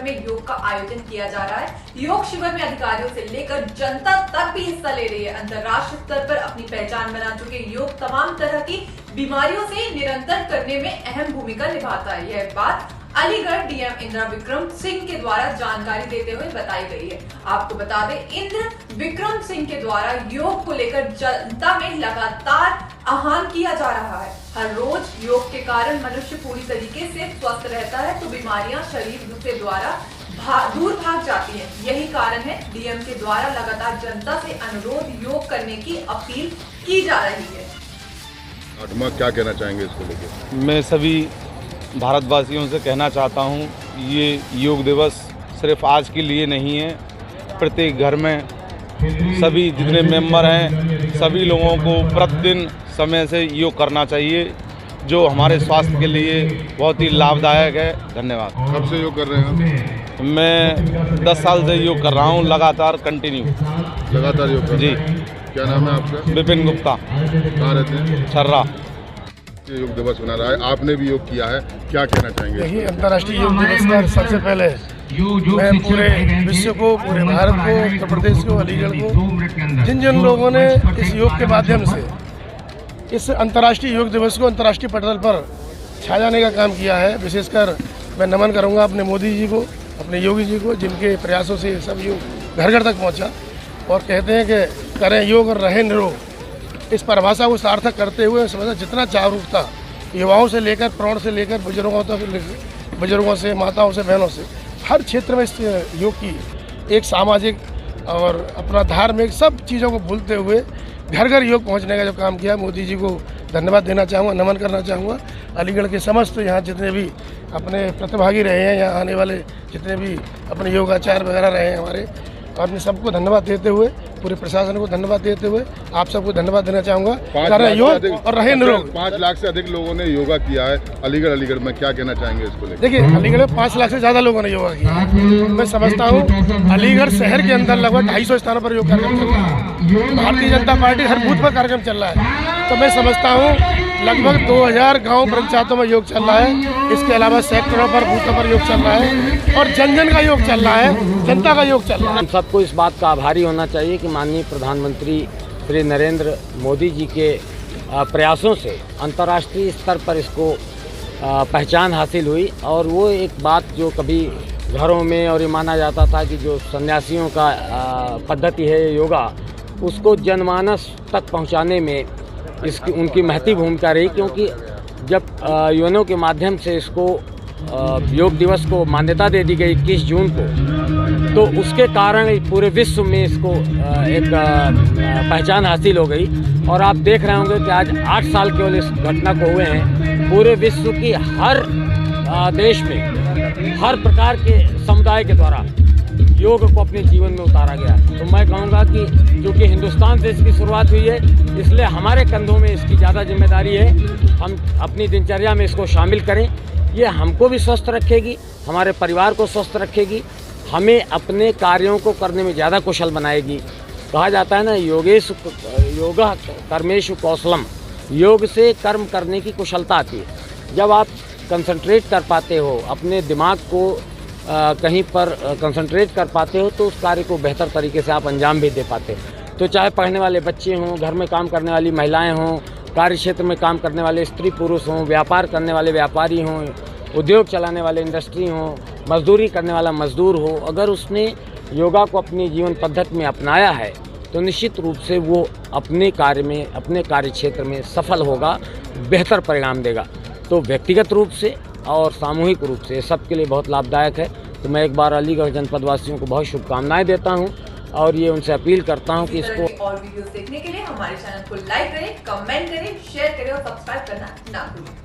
में योग का आयोजन किया जा रहा है। योग शिविर में अधिकारियों से लेकर जनता तक भी हिस्सा ले रही है। अंतर्राष्ट्रीय स्तर पर अपनी पहचान बना चुके योग तमाम तरह की बीमारियों से निरंतर करने में अहम भूमिका निभाता है। यह बात अलीगढ़ डीएम इंद्र विक्रम सिंह के द्वारा जानकारी देते हुए बताई गई है। आपको बता दें, इंद्र विक्रम सिंह के द्वारा योग को लेकर जनता में लगातार आह्वान किया जा रहा है। हर रोज योग के कारण मनुष्य पूरी तरीके से स्वस्थ रहता है तो बीमारियां शरीर से दूर भाग जाती हैं। यही कारण है डीएम के द्वारा लगातार जनता से अनुरोध योग करने की अपील की जा रही है। क्या कहना चाहेंगे इसको लेकर? मैं सभी भारतवासियों से कहना चाहता हूँ, ये योग दिवस सिर्फ आज के लिए नहीं है। प्रत्येक घर में सभी जितने मेंबर हैं सभी लोगों को प्रतिदिन समय से योग करना चाहिए, जो हमारे स्वास्थ्य के लिए बहुत ही लाभदायक है। धन्यवाद। कब से योग कर रहे हैं? मैं 10 साल से योग कर रहा हूँ, लगातार कंटिन्यू। लगातार योग कर जी। क्या नाम है आपका? विपिन गुप्ता। कहाँ रहते हैं? छर्रा। योग दिवस मना रहा है, आपने भी योग किया है, क्या कहना चाहेंगे? यही अंतर्राष्ट्रीय योग दिवस पर सबसे पहले मैं पूरे विश्व को, पूरे भारत को, उत्तर प्रदेश को, अलीगढ़ को, जिन जिन लोगों ने इस योग के माध्यम से इस अंतर्राष्ट्रीय योग दिवस को अंतर्राष्ट्रीय पटल पर छा जाने का काम किया है, विशेषकर मैं नमन करूंगा अपने मोदी जी को, अपने योगी जी को, जिनके प्रयासों से सब योग घर घर तक पहुंचा। और कहते हैं कि करें योग और रहें निरोग। इस परिभाषा को सार्थक करते हुए समझा जितना जागरूकता युवाओं से लेकर प्रौढ़ से लेकर बुजुर्गों से, माताओं से, बहनों से, हर क्षेत्र में इस योग की एक सामाजिक और अपना धार्मिक सब चीज़ों को भूलते हुए घर घर योग पहुंचने का जो काम किया, मोदी जी को धन्यवाद देना चाहूँगा, नमन करना चाहूँगा। अलीगढ़ के समस्त यहाँ जितने भी अपने प्रतिभागी रहे हैं, यहाँ आने वाले जितने भी अपने योगाचार्य वगैरह रहे हैं हमारे, और मैं सबको धन्यवाद देते हुए, पूरे प्रशासन को धन्यवाद देते हुए आप सबको धन्यवाद देना चाहूँगा। योग और रहे निरोग। 5 लाख से अधिक लोगों ने योगा किया है अलीगढ़ में, क्या कहना चाहेंगे इसको लेकर? देखिए, अलीगढ़ में 5 लाख से ज़्यादा लोगों ने योगा किया। मैं समझता हूँ अलीगढ़ शहर के अंदर लगभग 250 स्थानों पर योग कार्यक्रम चल रहा है। भारतीय जनता पार्टी हर बूथ पर कार्यक्रम चल रहा है। तो मैं समझता हूँ लगभग 2000 गाँव पंचायतों में योग चल रहा है। इसके अलावा सेक्टरों पर, बूथों पर योग चल रहा है और जन जन का योग चल रहा है, जनता का योग चल रहा है। हम सबको इस बात का आभारी होना चाहिए कि माननीय प्रधानमंत्री श्री नरेंद्र मोदी जी के प्रयासों से अंतर्राष्ट्रीय स्तर पर इसको पहचान हासिल हुई। और वो एक बात जो कभी घरों में और ये माना जाता था कि जो सन्यासियों का पद्धति है योगा, उसको जनमानस तक पहुंचाने में इसकी उनकी महती भूमिका रही। क्योंकि जब यूएनओ के माध्यम से इसको योग दिवस को मान्यता दे दी गई 21 जून को, तो उसके कारण पूरे विश्व में इसको एक पहचान हासिल हो गई। और आप देख रहे होंगे कि आज 8 साल केवल इस घटना को हुए हैं, पूरे विश्व की हर देश में हर प्रकार के समुदाय के द्वारा योग को अपने जीवन में उतारा गया। तो मैं कहूँगा कि क्योंकि हिंदुस्तान से इसकी शुरुआत हुई है, इसलिए हमारे कंधों में इसकी ज़्यादा जिम्मेदारी है। हम अपनी दिनचर्या में इसको शामिल करें। ये हमको भी स्वस्थ रखेगी, हमारे परिवार को स्वस्थ रखेगी, हमें अपने कार्यों को करने में ज़्यादा कुशल बनाएगी। कहा जाता है ना, योगा कर्मेषु कौशलम, योग से कर्म करने की कुशलता आती है। जब आप कंसंट्रेट कर पाते हो, अपने दिमाग को कहीं पर कंसंट्रेट कर पाते हो, तो उस कार्य को बेहतर तरीके से आप अंजाम भी दे पाते हो। तो चाहे पढ़ने वाले बच्चे हों, घर में काम करने वाली महिलाएं हों, कार्य क्षेत्र में काम करने वाले स्त्री पुरुष हों, व्यापार करने वाले व्यापारी हों, उद्योग चलाने वाले इंडस्ट्री हों, मजदूरी करने वाला मजदूर हो, अगर उसने योगा को अपनी जीवन पद्धति में अपनाया है तो निश्चित रूप से वो अपने कार्य में, अपने कार्य क्षेत्र में सफल होगा, बेहतर परिणाम देगा। तो व्यक्तिगत रूप से और सामूहिक रूप से सबके लिए बहुत लाभदायक है। तो मैं एक बार अलीगढ़ जनपद वासियों को बहुत शुभकामनाएं देता हूं और ये उनसे अपील करता हूं कि इसको और वीडियोस देखने के लिए हमारे चैनल को लाइक करें, कमेंट करें, शेयर करें और सब्सक्राइब करना ना भूलें।